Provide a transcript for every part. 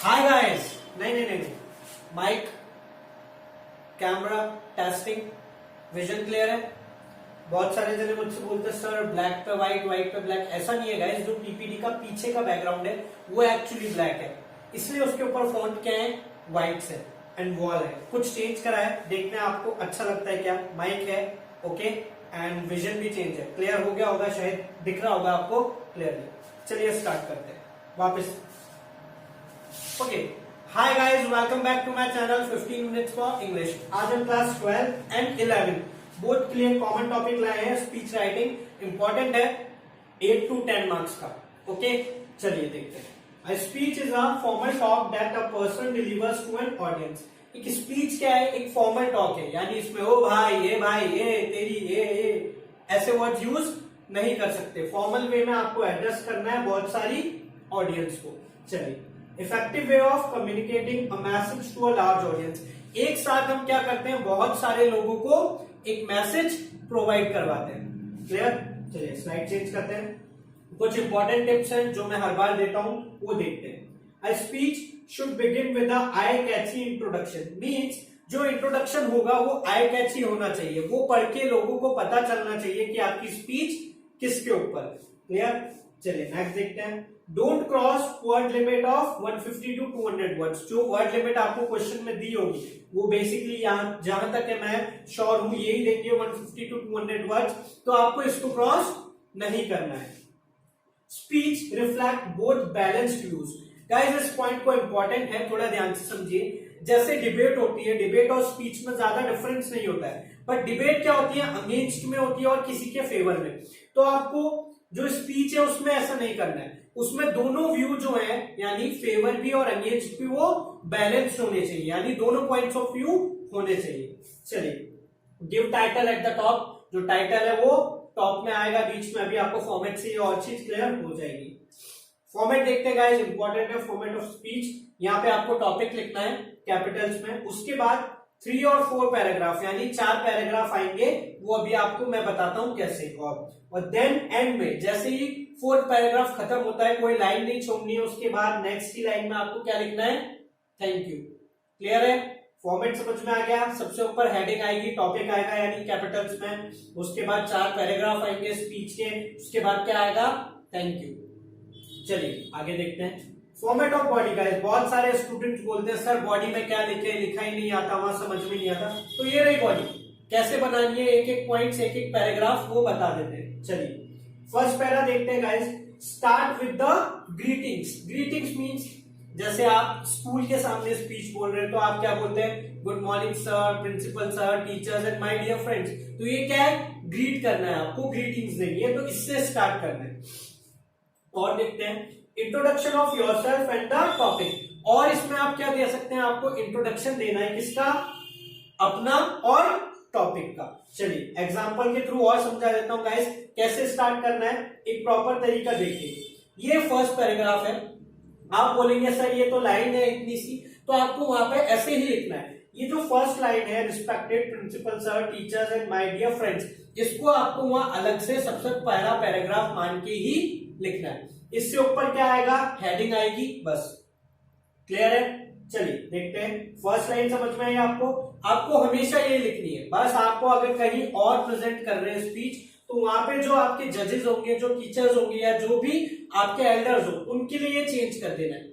हाय guys. नहीं, mike, camera, testing, vision clear है। बहुत सारे जने मुझसे बोलते हैं सर ब्लैक पे व्हाइट, व्हाइट पे ब्लैक। ऐसा नहीं है गाइस, जो पीपीटी का पीछे का बैकग्राउंड है वो एक्चुअली ब्लैक है, इसलिए उसके ऊपर फॉन्ट क्या है, व्हाइट है एंड वॉल है। कुछ चेंज करा है, देखने आपको अच्छा लगता है क्या। माइक है ओके एंड विजन भी चेंज है। क्लियर हो गया होगा, शायद दिख रहा होगा आपको क्लियरली। चलिए स्टार्ट करते हैं वापस। Okay, hi guys, welcome back to my channel 15 minutes for English. आज हम क्लास 12 एंड 11 बोथ के लिए कॉमन टॉपिक लाए हैं। स्पीच राइटिंग इंपॉर्टेंट है, 8 to 10 मार्क्स का। ओके चलिए देखते हैं। A speech is a formal talk that a person delivers to an audience। एक स्पीच क्या है, एक फॉर्मल टॉक है, यानी इसमें ओ भाई, ये तेरी, ये ऐसे वर्ड यूज नहीं कर सकते। फॉर्मल वे में आपको एड्रेस करना है बहुत सारी ऑडियंस को। चलिए, effective way of communicating a message to a large audience. एक साथ हम क्या करते हैं, बहुत सारे लोगों को एक मैसेज प्रोवाइड करवाते हैं। क्लियर? चलिए स्लाइड चेंज करते हैं। कुछ इंपॉर्टेंट टिप्स हैं जो मैं हर बार देता हूं, वो देखते हैं। A speech should begin with a eye catchy introduction. Means जो इंट्रोडक्शन होगा वो आई कैची होना चाहिए, वो पढ़ के लोगों को पता चलना चाहिए कि आपकी स्पीच किसके ऊपर। क्लियर? चलिए नेक्स्ट देखते हैं। Don't cross word limit of 150 to 200 words. जो वर्ड लिमिट आपको क्वेश्चन में दी होगी वो बेसिकली यहाँ जहां तक है मैं श्योर हूं यही देंगे 150 to 200 वर्ड्स, तो आपको इसको क्रॉस नहीं करना है। Speech reflect both balanced views. Guys इस पॉइंट को इंपॉर्टेंट है, थोड़ा ध्यान से समझिए। जैसे डिबेट होती है, डिबेट और स्पीच में ज्यादा डिफरेंस नहीं होता है, बट डिबेट क्या होती है, अगेंस्ट में होती है और किसी के फेवर में। तो आपको जो स्पीच है उसमें ऐसा नहीं करना है, उसमें दोनों व्यू जो है यानी फेवर भी और अगेंस्ट भी वो बैलेंस होने चाहिए, यानी दोनों पॉइंट्स ऑफ व्यू होने चाहिए। चलिए, give title at the top. जो टाइटल है वो टॉप में आएगा, बीच में अभी आपको फॉर्मेट से ये और चीज क्लियर हो जाएगी। फॉर्मेट देखते हैं गाइस, इंपॉर्टेंट है फॉर्मेट ऑफ स्पीच। यहाँ पे आपको टॉपिक लिखना है कैपिटल्स में, उसके बाद 3 और 4 पैराग्राफ यानी 4 पैराग्राफ आएंगे, वो अभी आपको मैं बताता हूं कैसे। और देन एंड में जैसे ही 4th पैराग्राफ खत्म होता है, कोई लाइन नहीं छोड़नी है, उसके बाद नेक्स्ट की लाइन में आपको क्या लिखना है, थैंक यू। क्लियर है? फॉर्मेट समझ में आ गया। सबसे ऊपर हेडिंग आएगी, टॉपिक आएगा यानी कैपिटल्स में, उसके बाद 4 पैराग्राफ आएंगे स्पीच के, उसके बाद क्या आएगा, थैंक यू। चलिए आगे देखते हैं। फॉर्मेट ऑफ बॉडी का बहुत सारे स्टूडेंट्स बोलते हैं सर बॉडी में क्या लिखे, लिखा ही नहीं आता, वहां समझ में नहीं आता। तो ये रही बॉडी, कैसे बनानी है, एक एक पॉइंट से एक एक पैराग्राफ वो बता देते हैं। चलिए फर्स्ट पैरा देखते हैं guys. Start with the greetings. Greetings means जैसे आप स्कूल के सामने स्पीच बोल रहे हैं तो आप क्या बोलते हैं, good morning sir, principal sir, teachers and my dear friends. तो ये क्या है, ग्रीट करना है आपको, ग्रीटिंग्स देनी है, तो इससे स्टार्ट करना है। और देखते हैं introduction of yourself and the topic. और इसमें आप क्या दे सकते हैं, आपको इंट्रोडक्शन देना है, किसका, अपना और टॉपिक का। चलिए एग्जांपल के थ्रू और समझा देता हूं गाइस कैसे स्टार्ट करना है, एक प्रॉपर तरीका देखिए। ये फर्स्ट पैराग्राफ है, आप बोलेंगे सर ये तो लाइन है इतनी सी, तो आपको वहां पे ऐसे ही लिखना है। ये जो फर्स्ट लाइन है, respected principal sir, teachers and my dear friends, इसको आपको वहां अलग से सबसे पहला पैराग्राफ मान के ही लिखना है। इससे ऊपर क्या आएगा, हेडिंग आएगी, बस। क्लियर है? चलिए देखते हैं। फर्स्ट लाइन समझ में आई आपको हमेशा ये लिखनी है। बस आपको अगर कहीं और प्रेजेंट कर रहे हैं स्पीच, तो वहां पे जो आपके जजेस होंगे, जो टीचर्स होंगे या जो भी आपके एल्डर्स हो, उनके लिए ये चेंज कर देना है।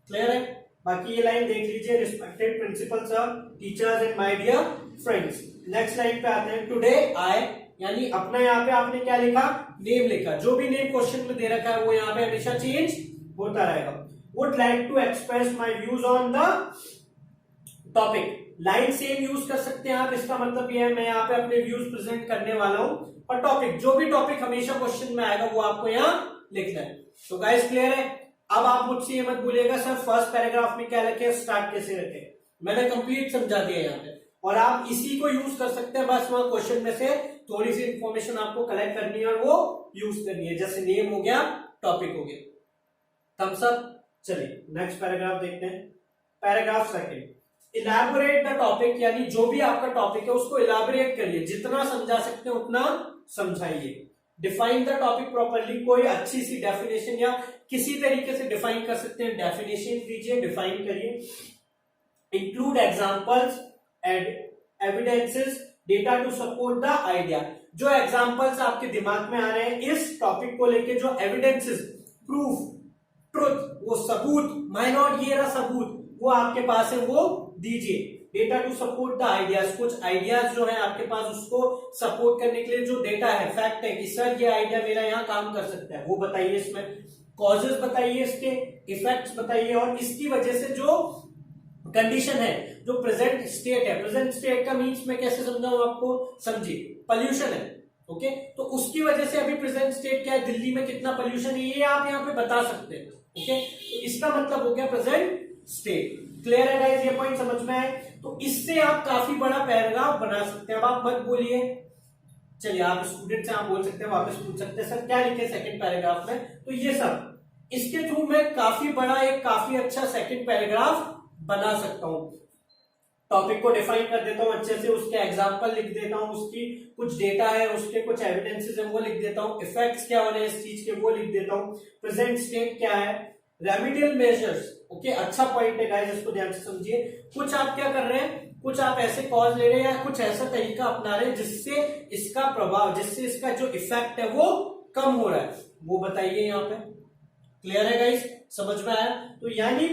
क्लियर है? बाकी ये लाइन देख लीजिए, respected principal sir, teachers and my dear friends. Next line पे आते हैं। टुडे आई, यानी अपना यहाँ पे आपने क्या लिखा, नेम लिखा। जो भी नेम क्वेश्चन में दे रखा है वो यहाँ पे हमेशा चेंज होता रहेगा। Would like to express my views on the topic. Line same use कर सकते हैं आप, इसका मतलब ये है मैं यहाँ पे अपने व्यूज प्रेजेंट करने वाला हूं। और टॉपिक, जो भी टॉपिक हमेशा क्वेश्चन में आएगा वो आपको यहाँ लिखना है। तो गाइस क्लियर है? अब आप मुझसे ये मत बोलिएगा सर फर्स्ट पैराग्राफ में क्या रखे, स्टार्ट कैसे रखे। मैंने कंप्लीट समझा दिया यहाँ पे, और आप इसी को यूज कर सकते हैं। बस वहां क्वेश्चन में से थोड़ी सी इंफॉर्मेशन आपको कलेक्ट करनी है और वो यूज करनी है, जैसे नेम हो गया, टॉपिक हो गया। Thumbs up. चलिए नेक्स्ट पैराग्राफ देखते हैं। Paragraph second, elaborate the topic, यानी जो भी आपका टॉपिक है उसको इलैबोरेट करिए, जितना समझा सकते हैं उतना समझाइए। डिफाइन द टॉपिक प्रॉपरली, कोई अच्छी सी डेफिनेशन या किसी तरीके से डिफाइन कर सकते हैं, डेफिनेशन दीजिए, डिफाइन करिए। Include examples and evidences data to support the idea. जो एग्जांपल्स आपके दिमाग में आ रहे हैं इस टॉपिक को लेके, जो एविडेंसेस, प्रूफ, ट्रुथ, वो सबूत, माय नॉट, ये रहा सबूत, वो आपके पास है, वो दीजिए। Data to support the ideas, कुछ आइडियाज जो है आपके पास उसको सपोर्ट करने के लिए जो डेटा है, फैक्ट है कि सर ये आइडिया मेरा यहाँ काम कर सकता है, वो बताइए। इसमें कॉजेस बताइए, इसके इफेक्ट्स बताइए, और इसकी वजह से जो कंडीशन है, जो प्रेजेंट स्टेट है, प्रेजेंट स्टेट का मीन्स मैं कैसे समझाऊं आपको, समझिए, पोल्यूशन है, ओके, तो उसकी वजह से अभी प्रेजेंट स्टेट क्या है, दिल्ली में कितना पोल्यूशन है, ये आप यहाँ पे बता सकते हैं, ओके, तो इसका मतलब हो गया प्रेजेंट स्टेट। क्लियर है गाइस, ये पॉइंट समझ में आए? तो इससे आप काफी बड़ा पैराग्राफ बना सकते हैं। अब आप मत बोलिए, चलिए आप स्टूडेंट से आप बोल सकते हैं, वापस पूछ सकते हैं सर क्या लिखे सेकंड पैराग्राफ में, तो ये सब इसके थ्रू मैं काफी बड़ा एक काफी अच्छा सेकंड पैराग्राफ बना सकता हूं। टॉपिक को डिफाइन कर देता हूं अच्छे से, उसके एग्जांपल लिख देता हूं, उसकी कुछ डेटा है, उसके कुछ एविडेंसेस है वो लिख देता हूं, इफेक्ट्स क्या हो रहे हैं इस चीज के वो लिख देता हूं, प्रेजेंट स्टेट क्या है, रेमेडियल मेजर्स, ओके, अच्छा पॉइंट है गाइस, इसको ध्यान से समझिए। कुछ आप क्या कर रहे हैं, कुछ आप ऐसे कॉज ले रहे हैं या कुछ ऐसा तरीका अपना रहे हैं जिससे इसका प्रभाव, जिससे इसका जो इफेक्ट है वो कम हो रहा है, वो बताइए यहाँ पे। क्लियर है गाइस, समझ में आया? तो यानी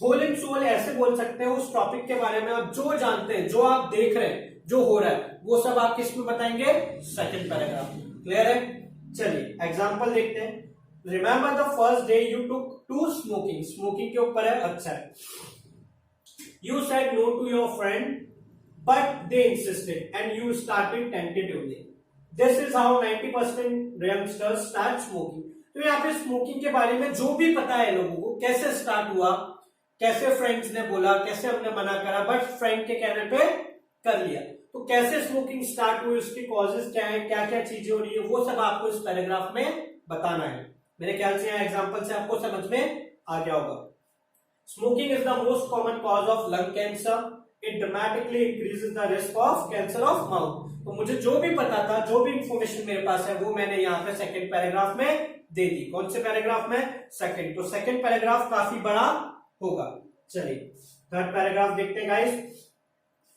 होल एंड सोल ऐसे बोल सकते हैं उस टॉपिक के बारे में, आप जो जानते हैं, जो आप देख रहे हैं, जो हो रहा है, वो सब आप किस में बताएंगे, सेकंड पैराग्राफ। क्लियर है? चलिए एग्जांपल देखते हैं। Remember the first day you took to smoking, smoking के ऊपर है, अच्छा है। You said no to your friend but they insisted and you started tentatively, this is how 90% youngsters start smoking. तो यहाँ पे स्मोकिंग के बारे में जो भी पता है लोगों को, कैसे स्टार्ट हुआ, कैसे फ्रेंड्स ने बोला, कैसे हमने मना करा, बट फ्रेंड के कहने पे कर लिया, तो कैसे स्मोकिंग स्टार्ट हुई, उसके कॉजेस क्या है, क्या क्या चीजें हो रही है, वो सब आपको इस पैराग्राफ में बताना है। मेरे ख्याल से यहाँ एग्जांपल से आपको समझ में आ गया होगा। Smoking is the most common cause of lung cancer, it dramatically increases the risk of cancer of mouth. तो मुझे जो भी पता था, जो भी इंफॉर्मेशन मेरे पास है, वो मैंने यहाँ पे सेकंड पैराग्राफ में दे दी। कौन से पैराग्राफ में? सेकंड। तो सेकंड पैराग्राफ काफी बड़ा होगा। चलिए थर्ड पैराग्राफ देखते हैं guys.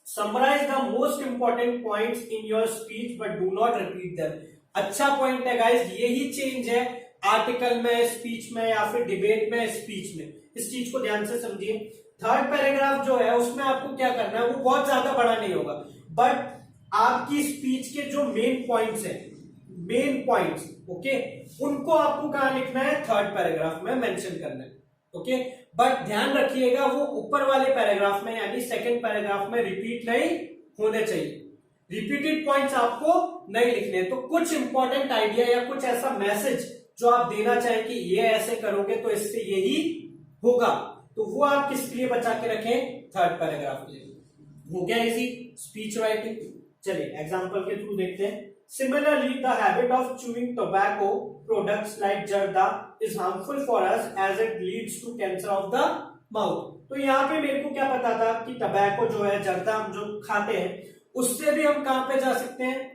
Summarize the most important points in your speech but do not repeat them. अच्छा पॉइंट है गाइस, यही चेंज है आर्टिकल में, स्पीच में, या फिर डिबेट में, स्पीच में। इस चीज को ध्यान से समझिए। थर्ड पैराग्राफ जो है उसमें आपको क्या करना है, वो बहुत ज्यादा बड़ा नहीं होगा, बट आपकी स्पीच के जो मेन पॉइंट्स हैं, मेन पॉइंट्स, ओके, उनको आपको कहां लिखना है, थर्ड पैराग्राफ में मेंशन करना है, ओके। बट ध्यान रखिएगा वो ऊपर वाले पैराग्राफ में यानी सेकंड पैराग्राफ में रिपीट नहीं होने चाहिए, रिपीटेड पॉइंट्स आपको नहीं लिखने। तो कुछ इंपॉर्टेंट आइडिया या कुछ ऐसा मैसेज जो आप देना चाहें कि ये ऐसे करोगे तो इससे यही होगा, तो वो आप किसके लिए बचा के रखें, थर्ड पैराग्राफ के लिए। हो गया इजी स्पीच राइटिंग। चलिए एग्जांपल के थ्रू देखते हैं। Similarly, the habit of chewing tobacco products like जर्दा is harmful for us as it leads to cancer of the mouth। तो यहाँ पे मेरे को क्या पता था कि टबैको जो है, जर्दा हम जो खाते हैं, उससे भी हम कहां पे जा सकते हैं,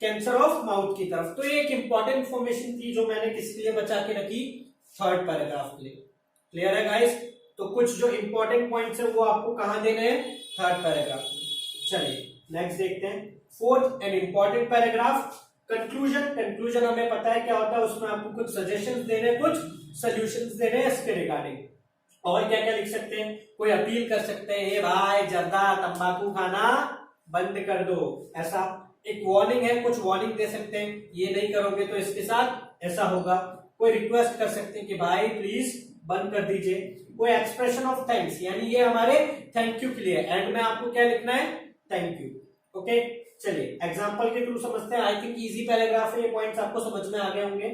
कैंसर ऑफ माउथ की तरफ। तो ये एक इंपॉर्टेंट इंफॉर्मेशन थी जो मैंने किसके लिए बचा के रखी, थर्ड पैराग्राफ के लिए। क्लियर है गाइस? तो कुछ जो इंपॉर्टेंट पॉइंट्स है वो आपको कहां देने हैं, थर्ड पैराग्राफ में। चलिए नेक्स्ट देखते हैं। Fourth and important paragraph, conclusion. Conclusion हमें पता है क्या होता है, उसमें आपको कुछ सजेशंस देने, कुछ सॉल्यूशंस देने हैं इसके रिगार्डिंग। और क्या क्या लिख सकते हैं, कोई अपील कर सकते हैं, हे भाई जर्दा तंबाकू खाना बंद कर दो, ऐसा एक वार्निंग है, कुछ वार्निंग दे सकते हैं, ये नहीं करोगे तो इसके साथ ऐसा होगा। कोई रिक्वेस्ट कर सकते हैं कि भाई प्लीज बंद कर दीजिए। कोई एक्सप्रेशन ऑफ थैंक्स, यानी ये हमारे थैंक यू के लिए, एंड में आपको क्या लिखना है, थैंक यू, ओके। चलिए एग्जांपल के थ्रू समझते हैं। आई थिंक इजी पैराग्राफ है, ये पॉइंट्स आपको समझ में आ गए होंगे।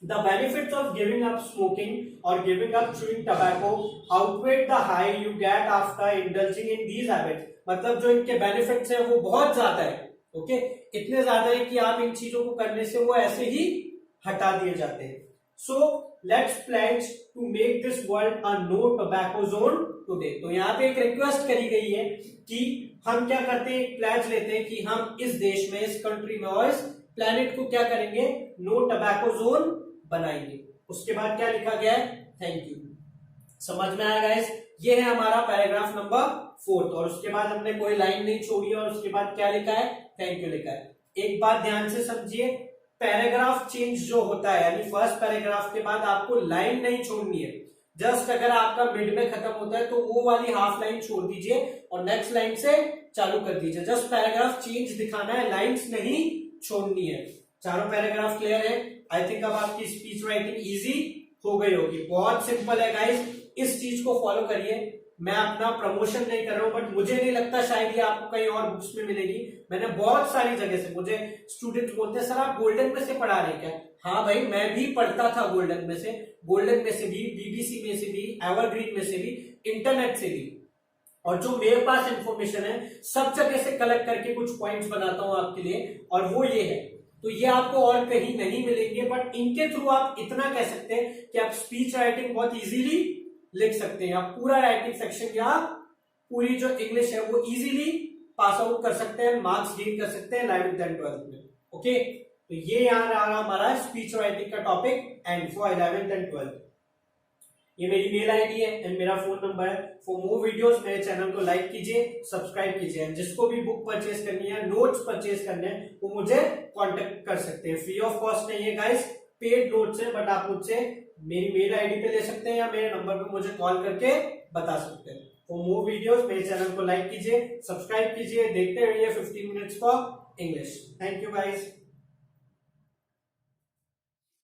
The benefits of giving up smoking or giving up chewing tobacco outweigh the high you get after indulging in these habits। मतलब जो इनके बेनिफिट्स हैं वो बहुत ज्यादा है, ओके, इतने ज्यादा है कि आप इन चीजों को करने से वो ऐसे ही हटा दिए जाते हैं। So let's pledge to make this world a no tobacco zone today। तो यहाँ पे एक रिक्वेस्ट करी गई है कि हम क्या करते हैं, एक प्लेज लेते हैं कि हम इस देश में, इस कंट्री में और इस प्लेनेट को क्या करेंगे, नो टबैको जोन बनाएंगे। उसके बाद क्या लिखा गया है, थैंक यू। समझ में आया गाइस? ये है हमारा पैराग्राफ नंबर 4 और उसके बाद हमने कोई लाइन नहीं छोड़ी और उसके बाद क्या लिखा है, थैंक यू लिखा है। एक बात ध्यान से समझिए, पैराग्राफ चेंज जो होता है यानी फर्स्ट पैराग्राफ के बाद आपको लाइन नहीं छोड़नी है। जस्ट अगर आपका मिड में खत्म होता है तो वो वाली हाफ लाइन छोड़ दीजिए और नेक्स्ट लाइन से चालू कर दीजिए। जस्ट पैराग्राफ चेंज दिखाना है, लाइंस नहीं छोड़नी है। चारों पैराग्राफ क्लियर है? आई थिंक अब आपकी स्पीच राइटिंग इजी हो गई होगी। बहुत सिंपल है गाइस, इस चीज को फॉलो करिए। मैं अपना प्रमोशन नहीं कर रहा हूं बट मुझे नहीं लगता शायद ये आपको कहीं और बुक्स में मिलेगी। मैंने बहुत सारी जगह से, मुझे स्टूडेंट्स बोलते हैं सर आप गोल्डन में से पढ़ा रहे हैं क्या? हाँ भाई, मैं भी पढ़ता था गोल्डन में से, भी, बीबीसी में से भी, एवरग्रीन में से भी, इंटरनेट से भी। और जो मेरे पास इंफॉर्मेशन है सब जगह से कलेक्ट करके कुछ पॉइंट्स बनाता हूं आपके लिए, और वो ये है। तो ये आपको और कहीं नहीं मिलेंगे बट इनके थ्रू आप इतना कह सकते हैं कि आप स्पीच राइटिंग बहुत इजीली लिख सकते हैं। आप पूरा राइटिंग सेक्शन या पूरी जो इंग्लिश है वो इजीली पास आउट कर सकते हैं, मार्क्स गेन कर सकते हैं 11th एंड 12th में। ओके, तो ये यहाँ रहा हमारा स्पीच राइटिंग का topic and for 11th and 12th। ये मेरी मेल आईडी है एंड मेरा फोन नंबर है। फॉर मोर वीडियोस मेरे चैनल को लाइक कीजिए, सब्सक्राइब कीजिए। जिसको भी बुक परचेज करनी है, नोट्स परचेज करने हैं, वो मुझे कांटेक्ट कर सकते हैं। फ्री ऑफ कॉस्ट नहीं है गाइस, पेड नोट्स है, बट आप मुझसे मेरी मेल आईडी पे ले सकते हैं या मेरे नंबर पे मुझे कॉल करके बता सकते हैं। फॉर मोर वीडियोस मेरे चैनल को लाइक कीजिए, सब्सक्राइब कीजिए, देखते रहिए 15 minutes for English. Thank you guys.